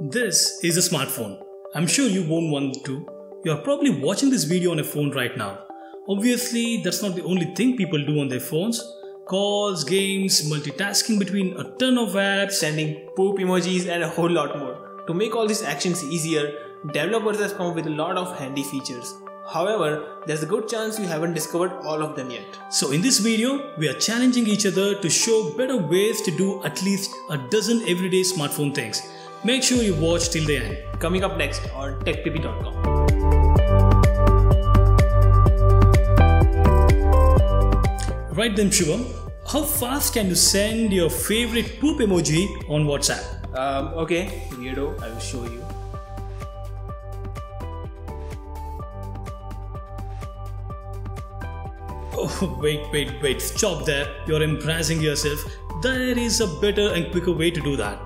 This is a smartphone. I'm sure you won't want to. You are probably watching this video on a phone right now. Obviously, that's not the only thing people do on their phones. Calls, games, multitasking between a ton of apps, sending poop emojis and a whole lot more. To make all these actions easier, developers have come up with a lot of handy features. However, there's a good chance you haven't discovered all of them yet. So in this video, we are challenging each other to show better ways to do at least a dozen everyday smartphone things. Make sure you watch till the end. Coming up next on TechPP.com. Right then, Shubham, how fast can you send your favorite poop emoji on WhatsApp? Okay, weirdo, I will show you. Oh, wait, stop there. You're embarrassing yourself. There is a better and quicker way to do that.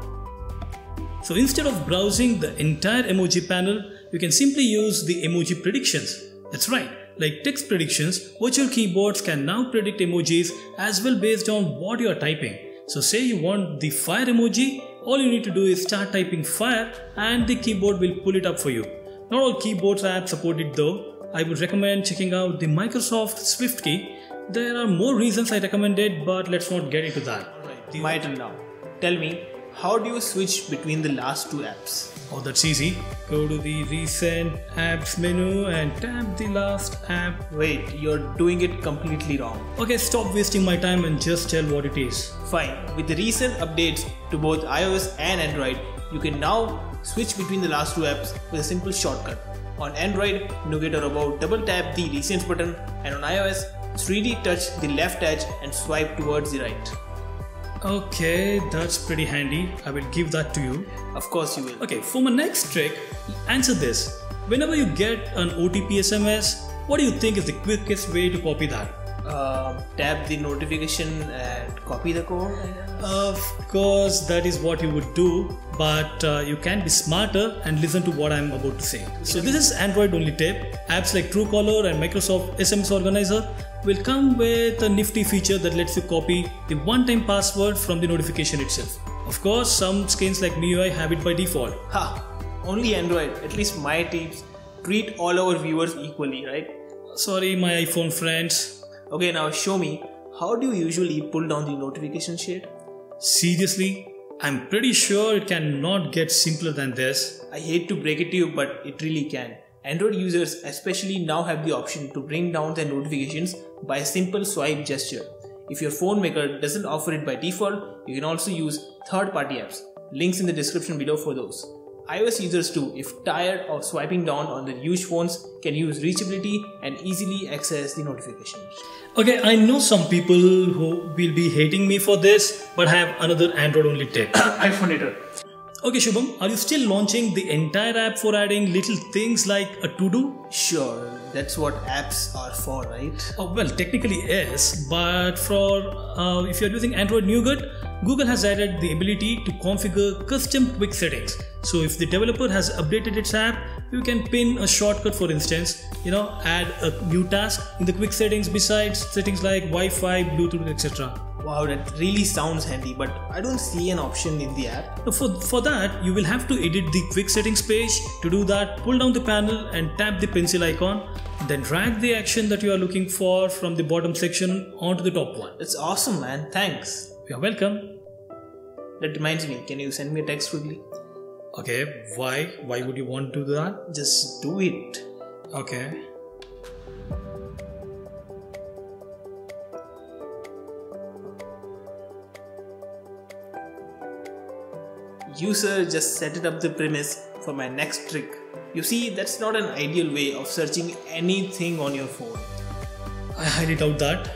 So instead of browsing the entire emoji panel, you can simply use the Emoji Predictions. That's right, like text predictions, virtual keyboards can now predict emojis as well based on what you are typing. So say you want the fire emoji, all you need to do is start typing fire and the keyboard will pull it up for you. Not all keyboards apps support it though. I would recommend checking out the Microsoft Swift key. There are more reasons I recommend it, but let's not get into that. Alright, my turn now. Tell me, how do you switch between the last two apps? Oh, that's easy. Go to the recent apps menu and tap the last app. Wait, you're doing it completely wrong. Okay, stop wasting my time and just tell what it is. Fine. With the recent updates to both iOS and Android, you can now switch between the last two apps with a simple shortcut. On Android, Nougat or above, double tap the Recents button, and on iOS, 3D touch the left edge and swipe towards the right. Okay, that's pretty handy. I will give that to you. Of course you will. Okay, for my next trick, answer this. Whenever you get an OTP SMS, what do you think is the quickest way to copy that? Tap the notification and copy the code. Of course, that is what you would do, but you can be smarter and listen to what I am about to say. So this is Android only tip. Apps like Truecaller and Microsoft SMS Organizer will come with a nifty feature that lets you copy the one-time password from the notification itself. Of course, some skins like MIUI have it by default. Ha! Only Android. At least my tips treat all our viewers equally, right? Sorry, my iPhone friends. Okay, now show me, how do you usually pull down the notification shade? Seriously? I'm pretty sure it cannot get simpler than this. I hate to break it to you, but it really can. Android users especially now have the option to bring down their notifications by a simple swipe gesture. If your phone maker doesn't offer it by default, you can also use third-party apps. Links in the description below for those. iOS users too, if tired of swiping down on their used phones, can use reachability and easily access the notifications. Okay, I know some people who will be hating me for this, but I have another Android only tip. iPhone hater. Okay Shubham, are you still launching the entire app for adding little things like a to-do? Sure, that's what apps are for, right? Oh, well, technically yes, but for if you're using Android Nougat, Google has added the ability to configure custom quick settings. So if the developer has updated its app, you can pin a shortcut, for instance, add a new task in the quick settings besides settings like Wi-Fi, Bluetooth, etc. Wow, that really sounds handy, but I don't see an option in the app. For that, you will have to edit the quick settings page. To do that, pull down the panel and tap the pencil icon. Then drag the action that you are looking for from the bottom section onto the top one. That's awesome, man. Thanks. You're welcome. That reminds me, can you send me a text quickly? Okay, why? Why would you want to do that? Just do it. Okay. User just set it up the premise for my next trick. You see, that's not an ideal way of searching anything on your phone. I highly doubt that.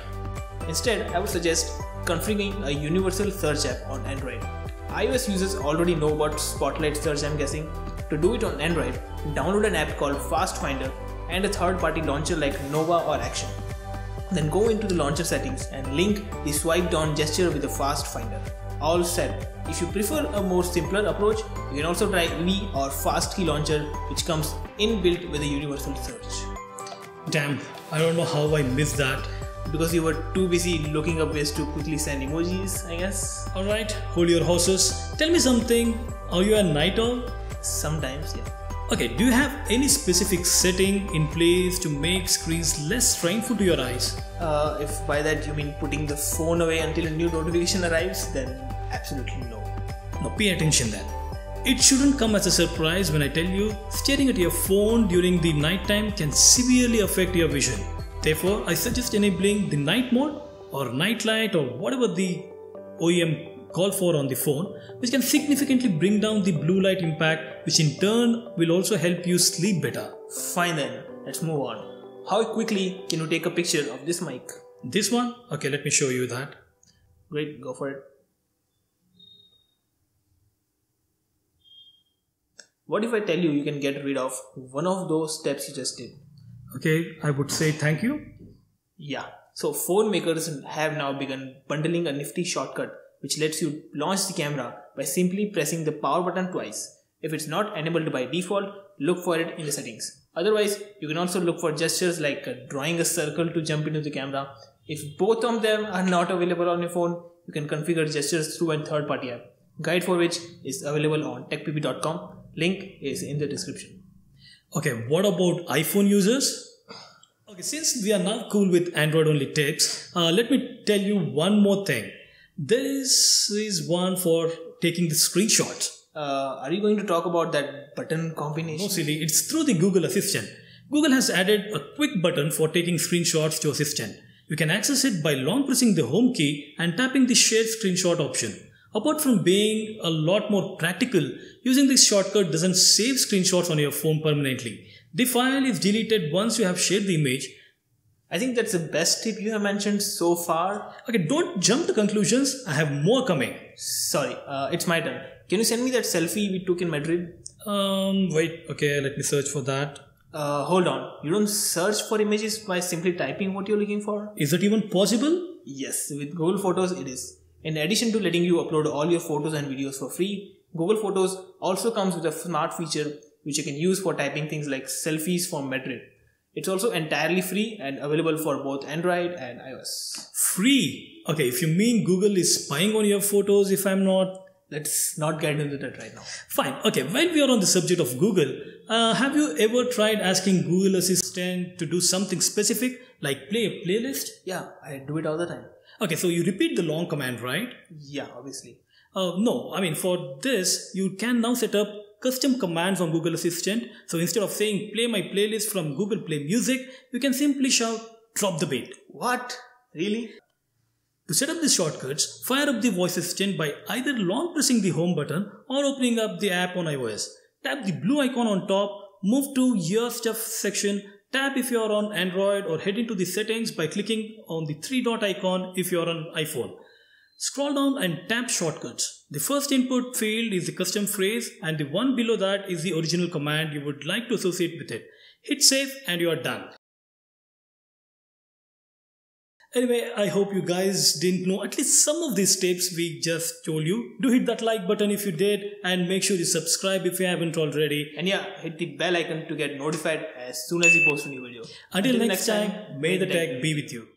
Instead, I would suggest configuring a universal search app on Android. iOS users already know about Spotlight search, I'm guessing. To do it on Android, download an app called Fast Finder and a third-party launcher like Nova or Action. Then go into the launcher settings and link the swipe down gesture with the Fast Finder. All set. If you prefer a more simpler approach, you can also try V or Fast Key Launcher, which comes inbuilt with a universal search. Damn, I don't know how I missed that. Because you were too busy looking up ways to quickly send emojis, I guess. Alright, hold your horses. Tell me something. Are you a night owl? Sometimes, yeah. Okay, do you have any specific setting in place to make screens less strainful to your eyes? If by that you mean putting the phone away until a new notification arrives, then absolutely no. Now pay attention then. It shouldn't come as a surprise when I tell you staring at your phone during the night time can severely affect your vision. Therefore, I suggest enabling the night mode or night light or whatever the OEM call for on the phone, which can significantly bring down the blue light impact, which in turn will also help you sleep better. Fine then, let's move on. How quickly can you take a picture of this mic? This one? Okay, let me show you that. Great, go for it. What if I tell you can get rid of one of those steps you just did? Okay, I would say thank you. Yeah, so phone makers have now begun bundling a nifty shortcut which lets you launch the camera by simply pressing the power button twice. If it's not enabled by default, look for it in the settings. Otherwise, you can also look for gestures like drawing a circle to jump into the camera. If both of them are not available on your phone, you can configure gestures through a third-party app, guide for which is available on techpp.com. Link is in the description. Okay, what about iPhone users? Okay, since we are now cool with Android only tips, let me tell you one more thing. This is one for taking the screenshots. Are you going to talk about that button combination? No, silly. It's through the Google Assistant. Google has added a quick button for taking screenshots to Assistant. You can access it by long pressing the home key and tapping the share screenshot option. Apart from being a lot more practical, using this shortcut doesn't save screenshots on your phone permanently. The file is deleted once you have shared the image. I think that's the best tip you have mentioned so far. Okay, don't jump to conclusions. I have more coming. Sorry, it's my turn. Can you send me that selfie we took in Madrid? Wait, okay, let me search for that. Hold on. You don't search for images by simply typing what you're looking for? Is that even possible? Yes, with Google Photos it is. In addition to letting you upload all your photos and videos for free, Google Photos also comes with a smart feature which you can use for typing things like selfies from Madrid. It's also entirely free and available for both Android and iOS. Free? Okay, if you mean Google is spying on your photos, if I'm not... Let's not get into that right now. Fine. Okay, while we are on the subject of Google, have you ever tried asking Google Assistant to do something specific, like play a playlist? Yeah, I do it all the time. Okay, so you repeat the long command, right? Yeah, obviously. No, I mean for this, you can now set up custom commands on Google Assistant. So instead of saying play my playlist from Google Play Music, you can simply shout drop the beat. What? Really? To set up the shortcuts, fire up the voice assistant by either long pressing the home button or opening up the app on iOS. Tap the blue icon on top, move to your stuff section, tap if you are on Android or head into the settings by clicking on the three dot icon if you are on iPhone. Scroll down and tap shortcuts. The first input field is the custom phrase and the one below that is the original command you would like to associate with it. Hit save and you are done. Anyway, I hope you guys didn't know at least some of these tips we just told you. Do hit that like button if you did and make sure you subscribe if you haven't already. And yeah, hit the bell icon to get notified as soon as we post a new video. Until next time, may the tech be with you.